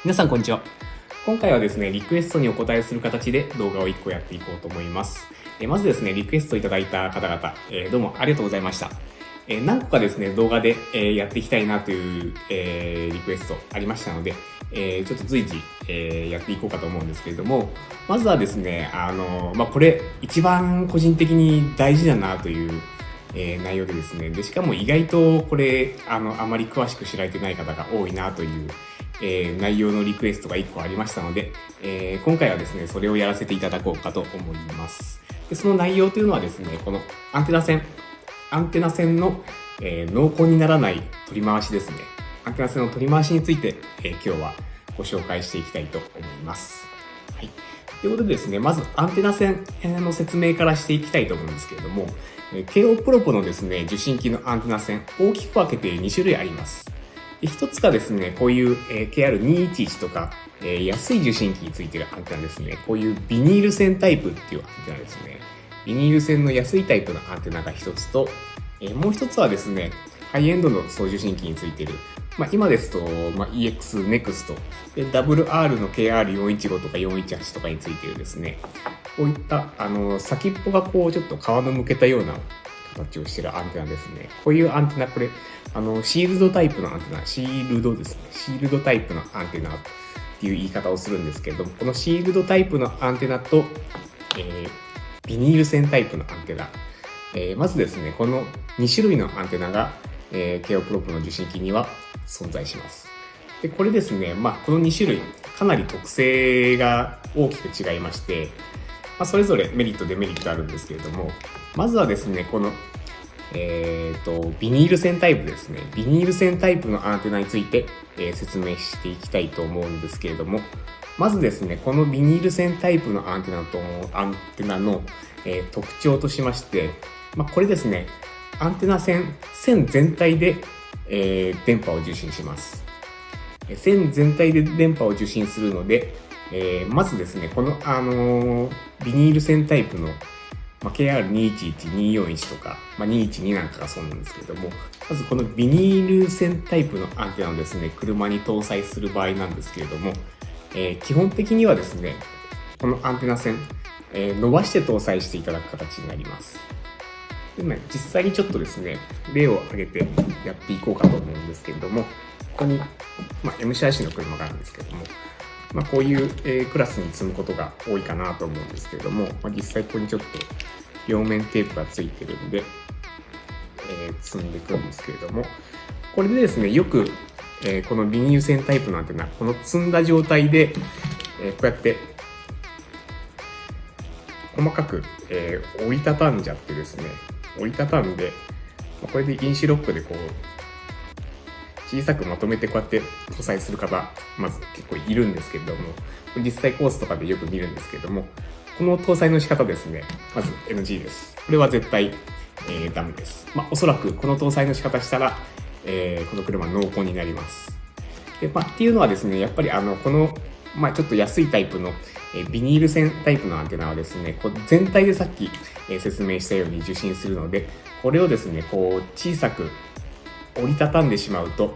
皆さんこんにちは。今回はですね、リクエストにお答えする形で動画を1個やっていこうと思います。まずですね、リクエストいただいた方々、どうもありがとうございました。何個かですね、動画でやっていきたいなという、リクエストありましたので、ちょっと随時やっていこうかと思うんですけれども、まずはですね、これ一番個人的に大事だなという内容でですね、でしかも意外とこれあまり詳しく知られてない方が多いなという内容のリクエストが1個ありましたので、今回はですね、それをやらせていただこうかと思います。でその内容というのはですね、このアンテナ線の、濃厚にならない取り回しですね。アンテナ線の取り回しについて、今日はご紹介していきたいと思います。はい。ということでですね、まずアンテナ線の説明からしていきたいと思うんですけれども、慶応プロポのですね、受信機のアンテナ線、大きく分けて2種類あります。一つがですね、こういう KR211 とか、安い受信機についているアンテナですね。こういうビニール線タイプっていうアンテナですね。ビニール線の安いタイプのアンテナが一つと、もう一つはですね、ハイエンドの送受信機についている、今ですと、EX NEXT、WR の KR415 とか418とかについているですね、こういった先っぽがこうちょっと皮のむけたような形をしているアンテナですね。こういうアンテナ、これシールドタイプのアンテナ、シールドですね。シールドタイプのアンテナっていう言い方をするんですけれども、このシールドタイプのアンテナと、ビニール線タイプのアンテナ、まずですね、この2種類のアンテナが、慶応プロプの受信機には存在します。で、これですね、この2種類、かなり特性が大きく違いまして、それぞれメリット、デメリットあるんですけれども、まずはですね、このビニール線タイプですね。ビニール線タイプのアンテナについて、説明していきたいと思うんですけれども、まずですね、このビニール線タイプのアンテナの、特徴としまして、これですね、アンテナ線全体で、電波を受信します。線全体で電波を受信するので、まずですね、この、ビニール線タイプのKR211、241とか、212なんかがそうなんですけれども、まずこのビニール線タイプのアンテナをですね、車に搭載する場合なんですけれども、基本的にはですね、このアンテナ線、伸ばして搭載していただく形になります。で実際にちょっとですね、例を挙げてやっていこうかと思うんですけれども、ここに、MCIC の車があるんですけれども、こういう、クラスに積むことが多いかなと思うんですけれども、実際ここにちょっと両面テープがついてるんで、積んでいくんですけれども、これでですね、よく、このビニール線タイプのアンテナ、この積んだ状態で、こうやって細かく、折りたたんじゃってですね、折りたたんで、これでインシュロックでこう小さくまとめてこうやって搭載する方、まず結構いるんですけれども、実際コースとかでよく見るんですけれども、この搭載の仕方ですね、まず NG です。これは絶対、ダメです。おそらくこの搭載の仕方したら、この車濃厚になります。でっていうのはですね、やっぱりこの、ちょっと安いタイプの、ビニール線タイプのアンテナはですね、こう全体でさっき、説明したように受信するので、これをですね、こう小さく折りたたんでしまうと、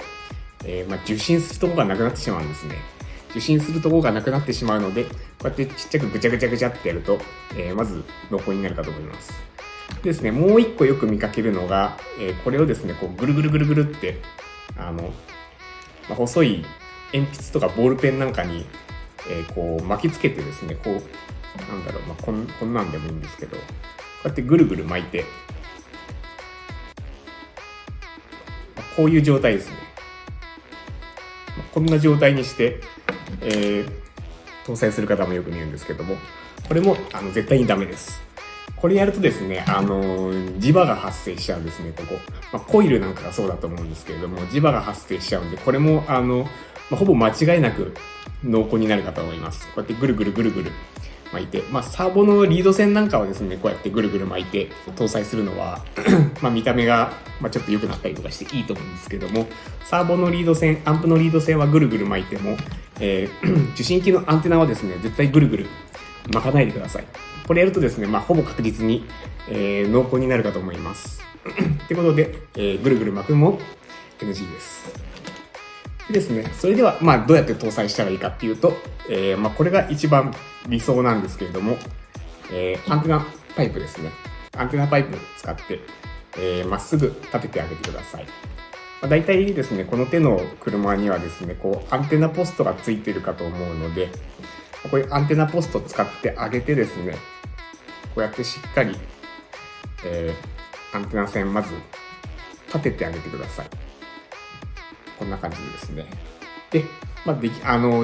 受信するところがなくなってしまうんですね。受信するところがなくなってしまうので、こうやってちっちゃくぐちゃぐちゃぐちゃってやると、まず濃厚になるかと思います。でですね、もう一個よく見かけるのが、これをですね、こうぐるぐるぐるぐるって、細い鉛筆とかボールペンなんかに、こう巻きつけてですね、こう、こんなんでもいいんですけど、こうやってぐるぐる巻いて、こういう状態ですね。こんな状態にして、搭載する方もよく見るんですけども、これも絶対にダメです。これやるとですね、磁場が発生しちゃうんですね、ここ。コイルなんかがそうだと思うんですけれども、磁場が発生しちゃうんで、これもほぼ間違いなく濃厚になるかと思います。こうやってぐるぐるぐるぐる巻いて、サーボのリード線なんかはですね、こうやってぐるぐる巻いて搭載するのは見た目がちょっと良くなったりとかしていいと思うんですけども、サーボのリード線、アンプのリード線はぐるぐる巻いても、受信機のアンテナはですね、絶対ぐるぐる巻かないでください。これやるとですね、ほぼ確実に、濃厚になるかと思います。ということで、ぐるぐる巻くも NG です。でですね、それではどうやって搭載したらいいかっていうと、これが一番理想なんですけれども、アンテナパイプですね。アンテナパイプを使って、まっすぐ立ててあげてください。だいたいですね、この手の車にはですね、アンテナポストがついてるかと思うので、こういうアンテナポストを使ってあげてですね、こうやってしっかり、アンテナ線まず立ててあげてください。こんな感じでですね。で、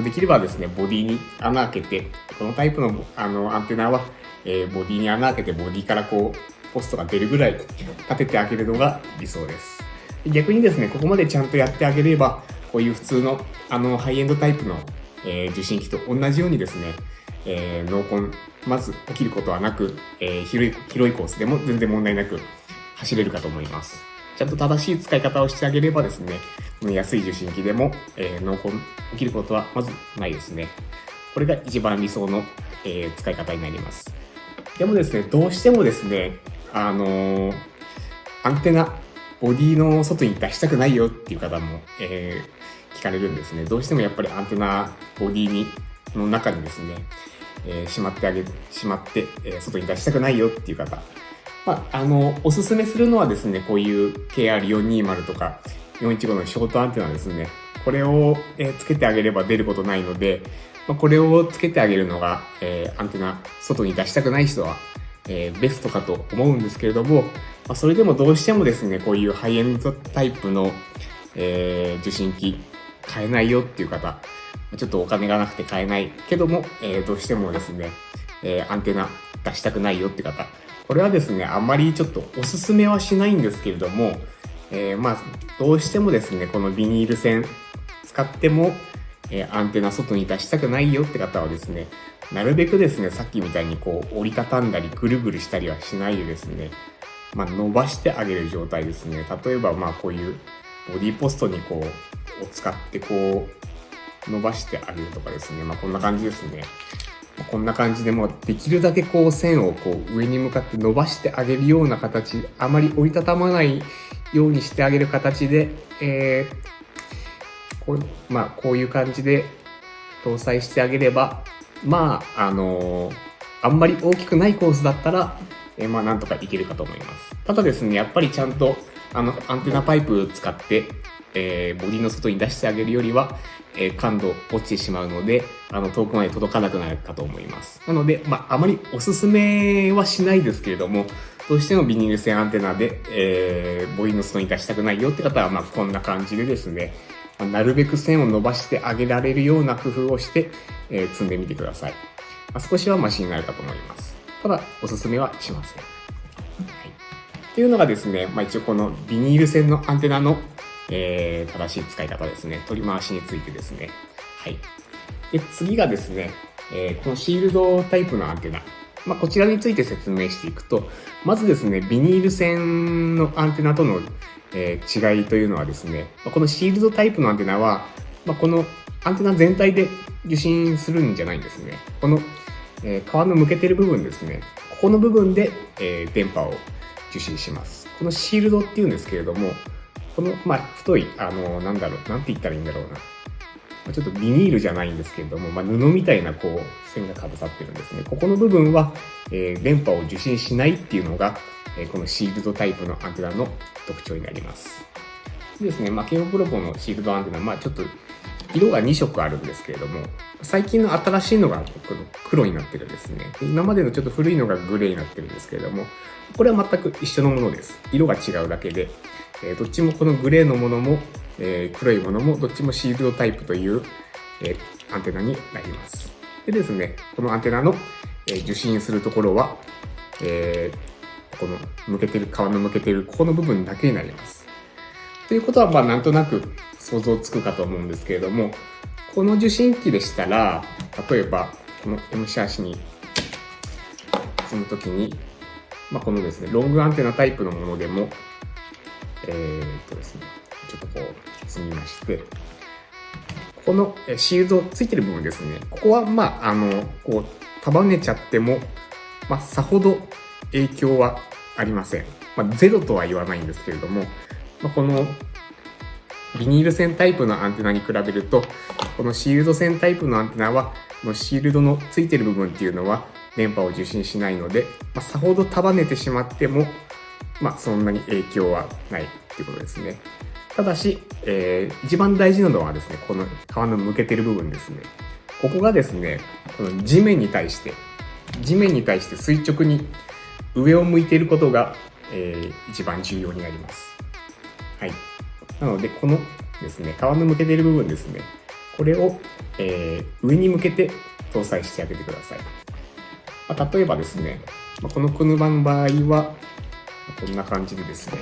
できればですね、ボディに穴開けて、このタイプのアンテナは、ボディに穴開けてボディからポストが出るぐらい立ててあげるのが理想です。逆にですね、ここまでちゃんとやってあげれば、こういう普通のハイエンドタイプの、受信機と同じようにですね、ノーコンまず起きることはなく、広いコースでも全然問題なく走れるかと思います。ちゃんと正しい使い方をしてあげればですね、この安い受信機でも、ノーコン起きることはまずないですね。これが一番理想の、使い方になります。でもですね、どうしてもですね、アンテナボディの外に出したくないよっていう方も、聞かれるんですね。どうしてもやっぱりアンテナボディの中にですね、しまって、外に出したくないよっていう方。おすすめするのはですね、こういう KR420 とか415のショートアンテナですね。これを、つけてあげれば出ることないので、これをつけてあげるのが、アンテナ外に出したくない人は、ベストかと思うんですけれども、それでもどうしてもですね、こういうハイエンドタイプの、受信機買えないよっていう方、ちょっとお金がなくて買えないけども、どうしてもですね、アンテナ出したくないよって方、これはですね、あんまりちょっとおすすめはしないんですけれども、どうしてもですね、このビニール線使っても、アンテナ外に出したくないよって方はですね、なるべくですね、さっきみたいに折りたたんだりぐるぐるしたりはしないでですね、伸ばしてあげる状態ですね。例えばこういうボディポストにを使って伸ばしてあげるとかですね、こんな感じですね。こんな感じでできるだけ線を上に向かって伸ばしてあげるような形、あまり折りたたまないようにしてあげる形で、こういう感じで搭載してあげれば、あんまり大きくないコースだったら、なんとかいけるかと思います。ただですね、やっぱりちゃんとアンテナパイプ使って、ボディの外に出してあげるよりは、感度落ちてしまうので、遠くまで届かなくなるかと思います。なので、あまりおすすめはしないですけれども、どうしてもビニール線アンテナで、ボディの外に出したくないよって方は、こんな感じでですね、なるべく線を伸ばしてあげられるような工夫をして、積んでみてください。少しはマシになるかと思います。ただ、おすすめはしません。はい。っていうのがですね、一応このビニール線のアンテナの、正しい使い方ですね。取り回しについてですね。はい。で、次がですね、このシールドタイプのアンテナ。こちらについて説明していくと、まずですね、ビニール線のアンテナとの、違いというのはですね、このシールドタイプのアンテナは、このアンテナ全体で受信するんじゃないんですね。この、皮の向けてる部分ですね。ここの部分で、電波を受信します。このシールドっていうんですけれども、この、太い、なんて言ったらいいんだろうな。ちょっとビニールじゃないんですけれども、布みたいな線がかぶさってるんですね。ここの部分は、電波を受信しないっていうのが、このシールドタイプのアンテナの特徴になります。でですね、ケイオプロポのシールドアンテナ、ちょっと色が2色あるんですけれども、最近の新しいのがこの黒になってるんですね。今までのちょっと古いのがグレーになってるんですけれども、これは全く一緒のものです。色が違うだけで、どっちもこのグレーのものも、黒いものもどっちもシールドタイプという、アンテナになります。でですね、このアンテナの、受信するところは、この皮の向けてるここの部分だけになります。ということはなんとなく想像つくかと思うんですけれども、この受信機でしたら、例えばこの M シャーシに積むときに、このですね、ロングアンテナタイプのものでも、ですね、ちょっと積みまして、このシールドついてる部分ですね、ここは束ねちゃっても、さほど影響はありません。ゼロとは言わないんですけれども、このビニール線タイプのアンテナに比べると、このシールド線タイプのアンテナは、このシールドのついてる部分っていうのは電波を受信しないので、さほど束ねてしまっても、そんなに影響はないっていうことですね。ただし、一番大事なのはですね、この皮の向けてる部分ですね。ここがですね、この地面に対して垂直に上を向いていることが、一番重要になります。はい。なので、このですね、皮の向けている部分ですね、これを、上に向けて搭載してあげてください。例えばですね、この車の場合は、こんな感じでですね、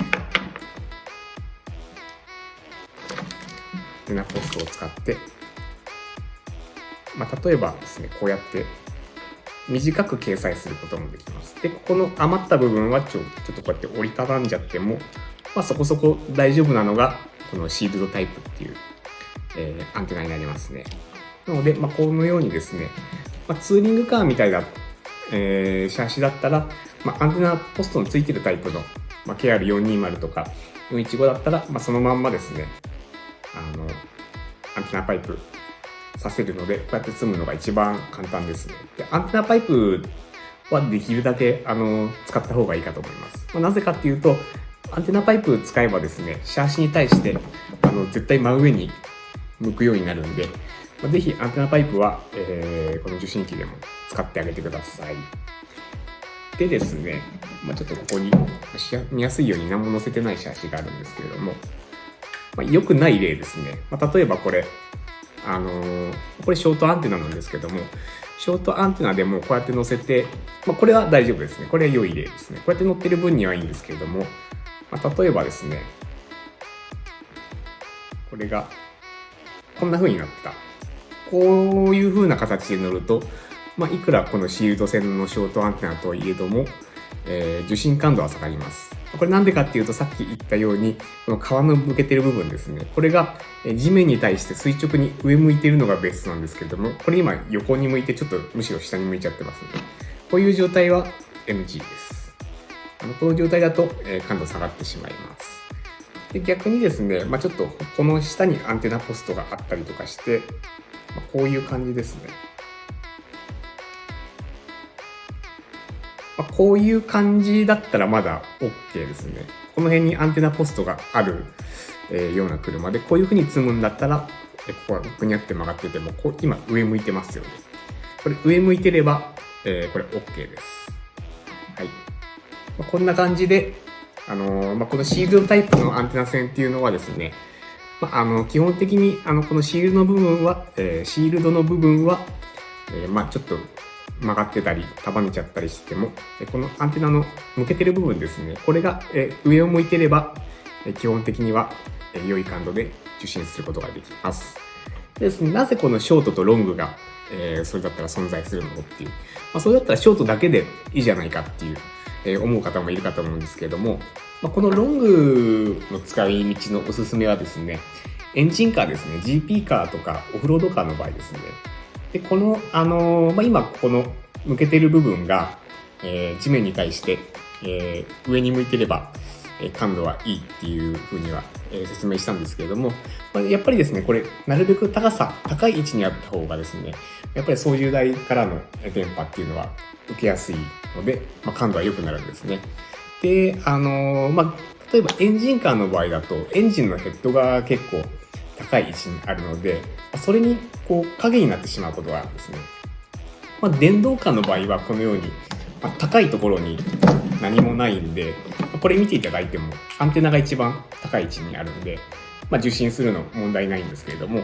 アンテナポストを使って、例えばですね、こうやって短く掲載することもできます。で、ここの余った部分はちょっとこうやって折りたたんじゃっても、そこそこ大丈夫なのが、このシールドタイプっていう、アンテナになりますね。なので、このようにですね、ツーリングカーみたいな、シャシだったら、アンテナポストのついてるタイプの、KR420 とか415だったら、そのまんまですね、アンテナパイプさせるので、こうやって積むのが一番簡単ですね。で、アンテナパイプはできるだけ使った方がいいかと思います。なぜかっていうと、アンテナパイプ使えばですね、シャーシに対して絶対真上に向くようになるんで、ぜひアンテナパイプは、この受信機でも使ってあげてください。でですね、ちょっとここに見やすいように何も載せてないシャーシがあるんですけれども、良くない例ですね。例えばこれ、これショートアンテナなんですけども、ショートアンテナでもこうやって載せて、これは大丈夫ですね。これは良い例ですね。こうやって載ってる分にはいいんですけれども、例えばですね、これがこんな風になってた。こういう風な形で乗ると、いくらこのシールド線のショートアンテナといえども、受信感度は下がります。これなんでかっていうと、さっき言ったように、この皮の向けてる部分ですね。これが地面に対して垂直に上向いているのがベストなんですけれども、これ今横に向いてちょっとむしろ下に向いちゃってますね。こういう状態は NG です。この状態だと感度下がってしまいます。で、逆にですね、ちょっとこの下にアンテナポストがあったりとかして、こういう感じですね。こういう感じだったらまだ OK ですね。この辺にアンテナポストがある、ような車で、こういう風に積むんだったら、ここはぐにゃって曲がってても、今上向いてますよね。これ上向いてれば、これ OK です。はい。こんな感じで、このシールドタイプのアンテナ線っていうのはですね、基本的にこのシールドの部分は、ちょっと曲がってたり束ねちゃったりしても、このアンテナの向けてる部分ですね、これが上を向いてれば基本的には良い感度で受信することができます。でですね、なぜこのショートとロングがそれだったら存在するのっていう、それだったらショートだけでいいじゃないかっていう、思う方もいるかと思うんですけれども、このロングの使い道のおすすめはですね、エンジンカーですね、GP カーとかオフロードカーの場合ですね。で、この、今この向けている部分が、地面に対して、上に向いてれば、感度はいいっていうふうには、説明したんですけれども、やっぱりですね、これ、なるべく高い位置にあった方がですね、やっぱり操縦台からの電波っていうのは受けやすいので、感度は良くなるんですね。で、例えばエンジンカーの場合だと、エンジンのヘッドが結構高い位置にあるので、それにこう影になってしまうことがあるんですね。電動カーの場合はこのように、高いところに何もないんで、これ見ていただいてもアンテナが一番高い位置にあるんで、受信するの問題ないんですけれども、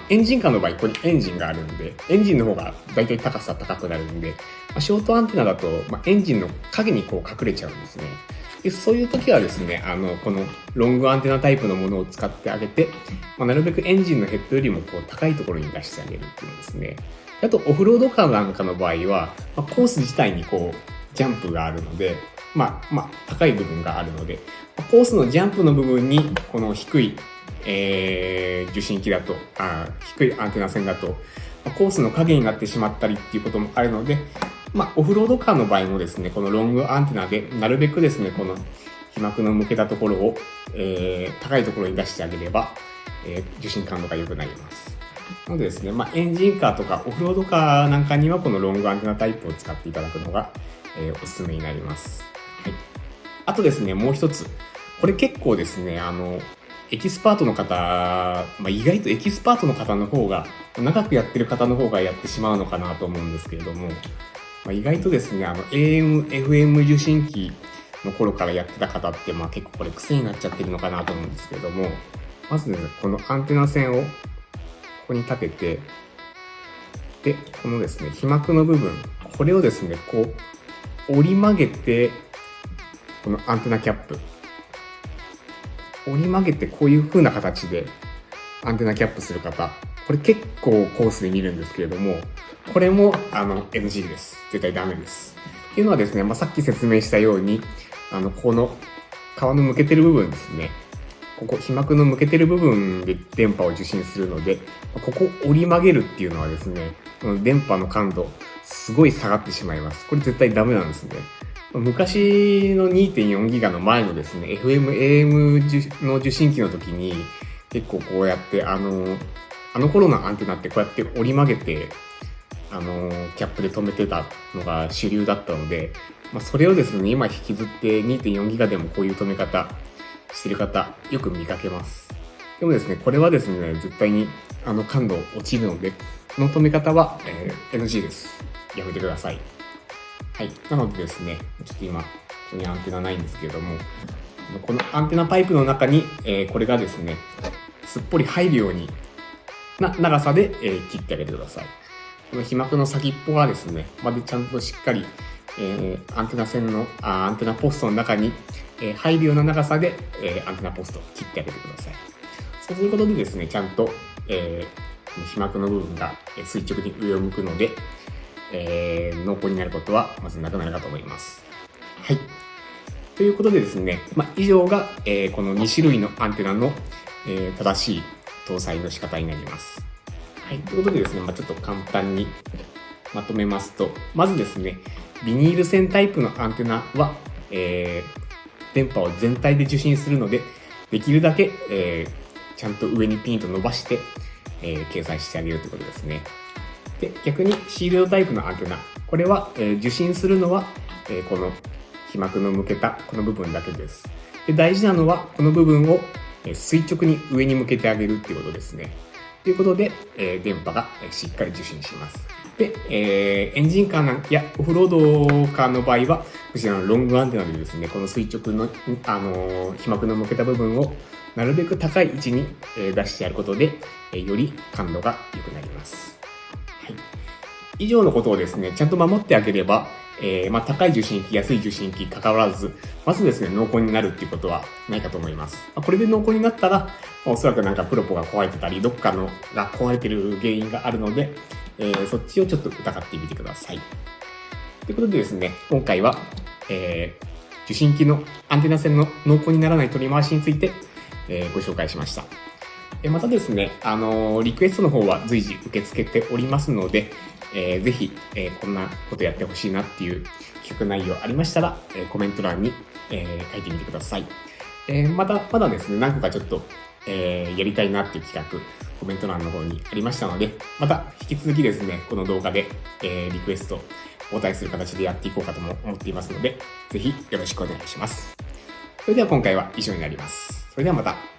エンジンカーの場合ここにエンジンがあるんで、エンジンの方がだいたい高さ高くなるんで、ショートアンテナだと、エンジンの影にこう隠れちゃうんですね。で、そういう時はですね、このロングアンテナタイプのものを使ってあげて、なるべくエンジンのヘッドよりもこう高いところに出してあげるっていうのですね。あと、オフロードカーなんかの場合は、コース自体にこう、ジャンプがあるので、高い部分があるので、コースのジャンプの部分に、この低い、受信機だと、低いアンテナ線だと、コースの影になってしまったりっていうこともあるので、オフロードカーの場合もですね、このロングアンテナで、なるべくですね、この被膜の向けたところを、高いところに出してあげれば、受信感度が良くなります。なのでですね、エンジンカーとかオフロードカーなんかにはこのロングアンテナタイプを使っていただくのが、おすすめになります。はい。あとですね、もう一つ。これ結構ですね、エキスパートの方、意外とエキスパートの方の方が、長くやってる方の方がやってしまうのかなと思うんですけれども、意外とですね、AM、FM 受信機の頃からやってた方って、結構これ癖になっちゃってるのかなと思うんですけれども、まずね、このアンテナ線をここに立てて、で、このですね、被膜の部分、これをですね、こう、折り曲げて、このアンテナキャップ、折り曲げてこういう風な形でアンテナキャップする方、これ結構コースで見るんですけれども、これもNG です。絶対ダメです。っていうのはですね、さっき説明したように、この皮の向けてる部分ですね。ここ、被膜の向けてる部分で電波を受信するので、ここ折り曲げるっていうのはですね、電波の感度、すごい下がってしまいます。これ絶対ダメなんですね。昔の 2.4 ギガの前のですね、FM、AM の受信機の時に、結構こうやって、あの頃のアンテナってこうやって折り曲げて、キャップで止めてたのが主流だったので、それをですね、今引きずって 2.4 ギガでもこういう止め方してる方、よく見かけます。でもですね、これはですね、絶対に感度落ちるので、この止め方は、NG です。やめてください。はい。なのでですね、ちょっと今、ここにアンテナないんですけれども、このアンテナパイプの中に、これがですね、すっぽり入るようにな長さで、切ってあげてください。この被膜の先っぽがですね、でちゃんとしっかり、アンテナ線のアンテナポストの中に、入るような長さで、アンテナポストを切ってあげてください。そうすることでですね、ちゃんと、被膜の部分が垂直に上を向くので、濃厚になることはまずなくなるかと思います。はい。ということでですね、以上が、この2種類のアンテナの、正しい搭載の仕方になります。はい。ということでですね、ちょっと簡単にまとめますと、まずですね、ビニール線タイプのアンテナは、電波を全体で受信するので、できるだけ、ちゃんと上にピンと伸ばして、掲載してあげるということですね。で、逆にシールドタイプのアンテナ。これは、受信するのは、この被膜の向けたこの部分だけです。で、大事なのはこの部分を垂直に上に向けてあげるっていうことですね。ということで、電波がしっかり受信します。で、エンジンカーやオフロードカーの場合は、こちらのロングアンテナでですね、この垂直の、被膜の向けた部分をなるべく高い位置に出してやることで、より感度が良くなります。はい。以上のことをですね、ちゃんと守ってあげれば、高い受信機、安い受信機関わらず、まずですね、濃厚になるっていうことはないかと思います。これで濃厚になったら、おそらくプロポが壊れてたり、どっかのが壊れてる原因があるので、そっちをちょっと疑ってみてください。ということでですね、今回は、受信機のアンテナ線の濃厚にならない取り回しについて、ご紹介しました。またですね、リクエストの方は随時受け付けておりますので、ぜひ、こんなことやってほしいなっていう企画内容ありましたら、コメント欄に、書いてみてください。まだですね、何個かちょっと、やりたいなっていう企画、コメント欄の方にありましたので、また引き続きですね、この動画で、リクエストお答えする形でやっていこうかとも思っていますので、ぜひよろしくお願いします。それでは今回は以上になります。それではまた。